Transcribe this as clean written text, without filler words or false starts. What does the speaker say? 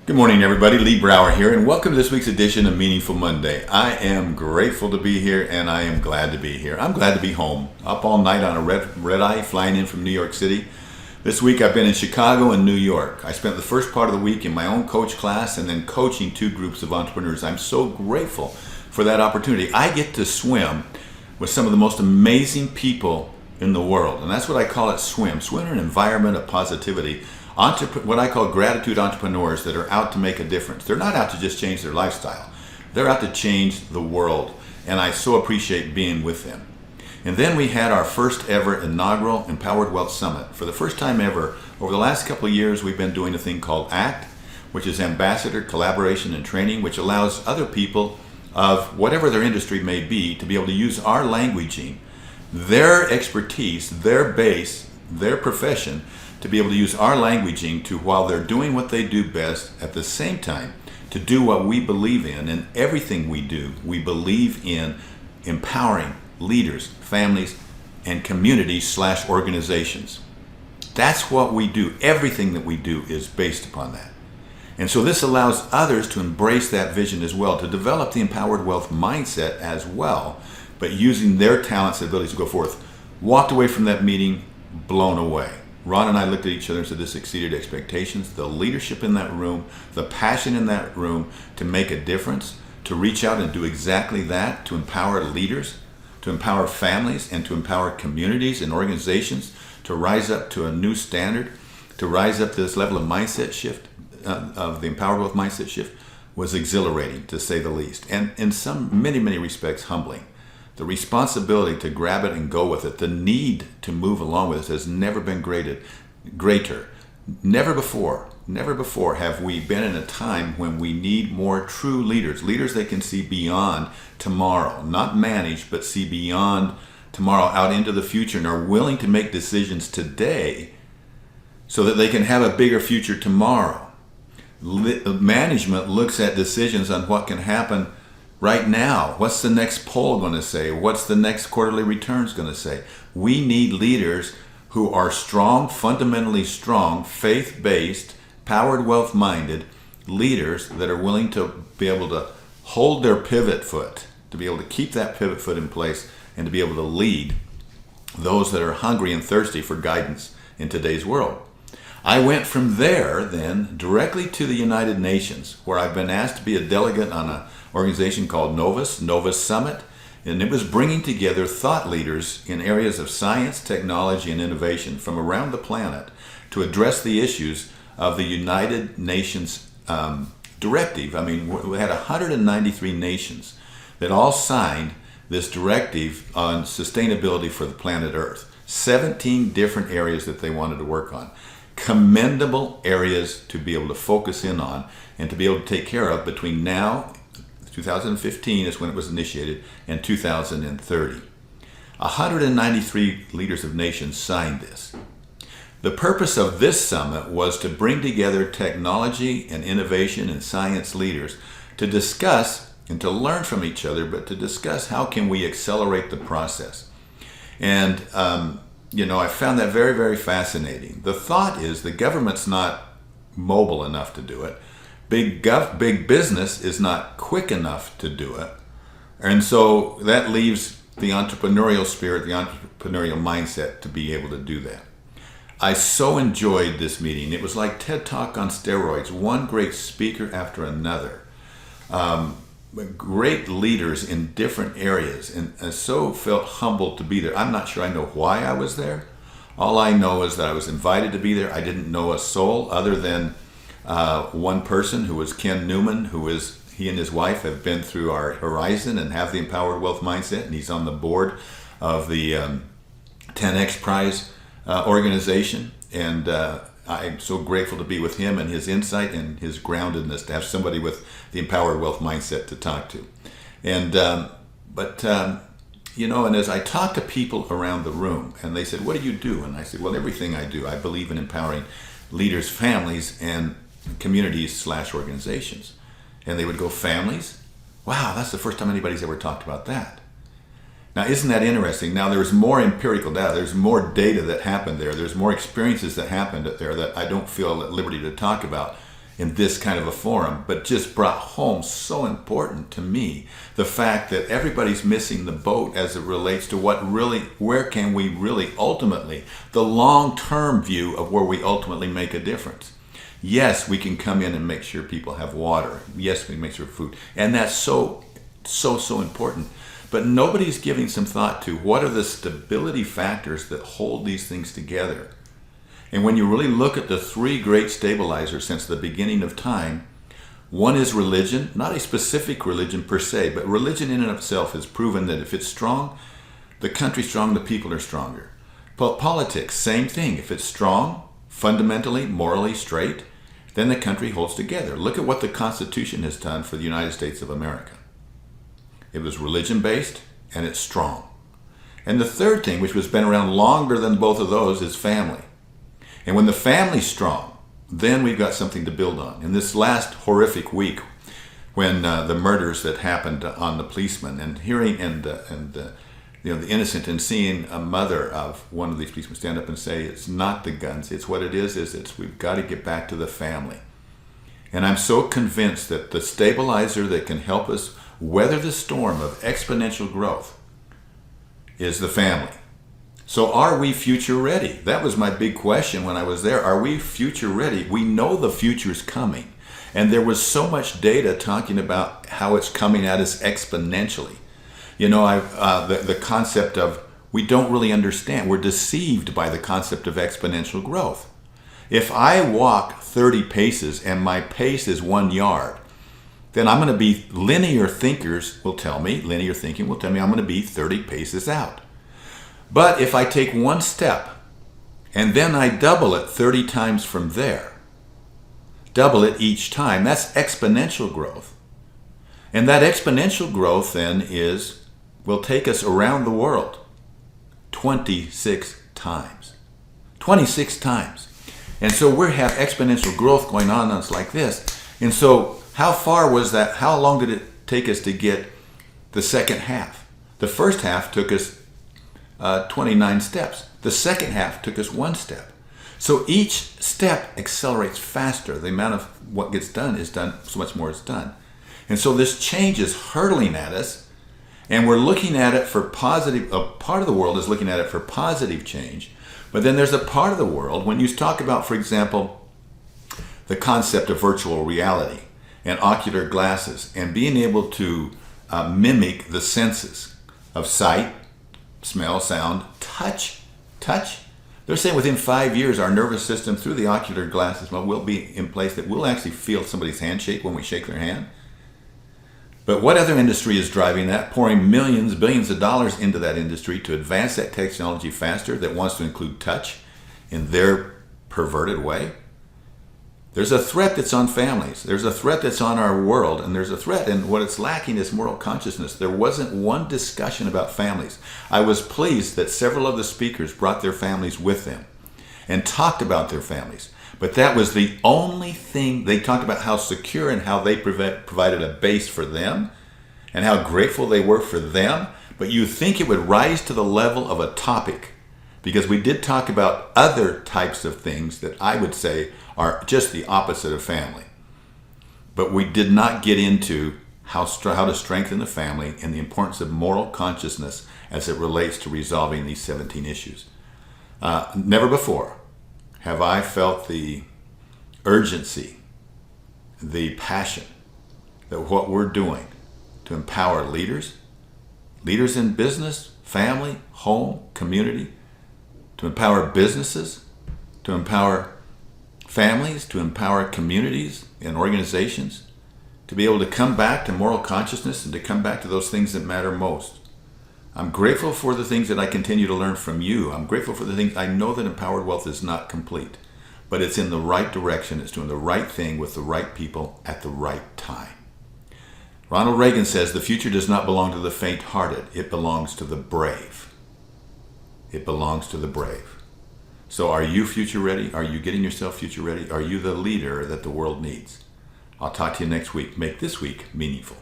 Good morning, everybody. Lee Brower here, and welcome to this week's edition of Meaningful Monday. I am grateful to be here, and I am glad to be here. I'm glad to be home, up all night on a red eye, flying in from New York City. This week I've been in Chicago and New York. I spent the first part of the week in my own coach class and then coaching two groups of entrepreneurs. I'm so grateful for that opportunity. I get to swim with some of the most amazing people in the world, and that's what I call it, swim. Swim in an environment of positivity. What I call gratitude entrepreneurs that are out to make a difference. They're not out to just change their lifestyle. They're out to change the world, and I so appreciate being with them. And then we had our first ever inaugural Empowered Wealth Summit. For the first time ever, over the last couple of years, we've been doing a thing called ACT, which is Ambassador Collaboration and Training, which allows other people of whatever their industry may be to be able to use our languaging, their expertise, their base, their profession, to be able to use our languaging to, while they're doing what they do best, at the same time, to do what we believe in. And everything we do, we believe in empowering leaders, families, and communities/organizations. That's what we do. Everything that we do is based upon that. And so this allows others to embrace that vision as well, to develop the empowered wealth mindset as well, but using their talents and abilities to go forth. Walked away from that meeting blown away. Ron and I looked at each other and said, this exceeded expectations. The leadership in that room, the passion in that room to make a difference, to reach out and do exactly that, to empower leaders, to empower families, and to empower communities and organizations to rise up to a new standard, to rise up to this level of mindset shift, of the empowered wealth mindset shift, was exhilarating, to say the least. And in many respects, humbling. The responsibility to grab it and go with it, the need to move along with it has never been greater. Never before have we been in a time when we need more true leaders that can see beyond tomorrow, not manage, but see beyond tomorrow out into the future and are willing to make decisions today so that they can have a bigger future tomorrow. Management looks at decisions on what can happen right now. What's the next poll going to say? What's the next quarterly returns going to say? We need leaders who are strong, fundamentally strong, faith-based, powered, wealth-minded leaders that are willing to be able to hold their pivot foot, to be able to keep that pivot foot in place, and to be able to lead those that are hungry and thirsty for guidance in today's world. I went from there then directly to the United Nations, where I've been asked to be a delegate on an organization called Novus Summit, and it was bringing together thought leaders in areas of science, technology, and innovation from around the planet to address the issues of the United Nations directive. I mean, we had 193 nations that all signed this directive on sustainability for the planet Earth. 17 different areas that they wanted to work on. Commendable areas to be able to focus in on and to be able to take care of between now, 2015 is when it was initiated, and 2030. 193 leaders of nations signed this. The purpose of this summit was to bring together technology and innovation and science leaders to discuss and to learn from each other, but to discuss how can we accelerate the process. And I found that very fascinating. The thought is the government's not mobile enough to do it. Big business is not quick enough to do it. And so that leaves the entrepreneurial spirit, the entrepreneurial mindset to be able to do that. I so enjoyed this meeting. It was like TED Talk on steroids, one great speaker after another. Great leaders in different areas, and I so felt humbled to be there. I'm not sure I know why I was there. All I know is that I was invited to be there. I didn't know a soul other than one person, who was Ken Newman, he and his wife have been through our Horizon and have the Empowered Wealth Mindset, and he's on the board of the 10X Prize organization. And I'm so grateful to be with him and his insight and his groundedness, to have somebody with the Empowered Wealth Mindset to talk to. And and as I talked to people around the room, and they said, what do you do? And I said, well, everything I do. I believe in empowering leaders, families, and communities/organizations. And they would go, families? Wow, that's the first time anybody's ever talked about that. Now, isn't that interesting? Now, there's more empirical data. There's more data that happened there. There's more experiences that happened there that I don't feel at liberty to talk about. in this kind of a forum, but just brought home so important to me the fact that everybody's missing the boat as it relates to where can we really ultimately, the long-term view of where we ultimately make a difference. Yes, we can come in and make sure people have water. Yes, we can make sure food. And that's so important. But nobody's giving some thought to what are the stability factors that hold these things together. And when you really look at the three great stabilizers since the beginning of time, one is religion, not a specific religion per se, but religion in and of itself has proven that if it's strong, the country's strong, the people are stronger. Politics, same thing. If it's strong, fundamentally, morally straight, then the country holds together. Look at what the Constitution has done for the United States of America. It was religion-based, and it's strong. And the third thing, which has been around longer than both of those, is family. And when the family's strong, then we've got something to build on. In this last horrific week, when the murders that happened on the policemen, and hearing the innocent, and seeing a mother of one of these policemen stand up and say, it's not the guns, it's what it is we've got to get back to the family. And I'm so convinced that the stabilizer that can help us weather the storm of exponential growth is the family. So are we future ready? That was my big question when I was there. Are we future ready? We know the future's coming. And there was so much data talking about how it's coming at us exponentially. You know, the concept of we don't really understand. We're deceived by the concept of exponential growth. If I walk 30 paces and my pace is 1 yard, then I'm going to be, linear thinking will tell me I'm going to be 30 paces out. But if I take one step and then I double it 30 times from there, double it each time, that's exponential growth. And that exponential growth then will take us around the world 26 times. 26 times. And so we have exponential growth going on it's like this. And so how far was that? How long did it take us to get the second half? The first half took us 29 steps. The second half took us 1 step. So each step accelerates faster. The amount of what gets done is done, so much more is done. And so this change is hurtling at us, and we're looking at it for positive. A part of the world is looking at it for positive change. But then there's a part of the world, when you talk about, for example, the concept of virtual reality and ocular glasses and being able to mimic the senses of sight, smell, sound, touch. They're saying within 5 years, our nervous system through the ocular glasses will be in place that we'll actually feel somebody's handshake when we shake their hand. But what other industry is driving that, pouring millions, billions of dollars into that industry to advance that technology faster, that wants to include touch in their perverted way? There's a threat that's on families. There's a threat that's on our world, and there's a threat, and what it's lacking is moral consciousness. There wasn't one discussion about families. I was pleased that several of the speakers brought their families with them and talked about their families. But that was the only thing. They talked about how secure and how they provided a base for them and how grateful they were for them. But you think it would rise to the level of a topic, because we did talk about other types of things that I would say are just the opposite of family. But we did not get into how to strengthen the family and the importance of moral consciousness as it relates to resolving these 17 issues. Never before have I felt the urgency, the passion that what we're doing to empower leaders in business, family, home, community, to empower businesses, to empower families, to empower communities and organizations, to be able to come back to moral consciousness and to come back to those things that matter most. I'm grateful for the things that I continue to learn from you. I'm grateful for the things. I know that Empowered Wealth is not complete, but it's in the right direction. It's doing the right thing with the right people at the right time. Ronald Reagan says the future does not belong to the faint-hearted. It belongs to the brave. It belongs to the brave. So are you future ready? Are you getting yourself future ready? Are you the leader that the world needs? I'll talk to you next week. Make this week meaningful.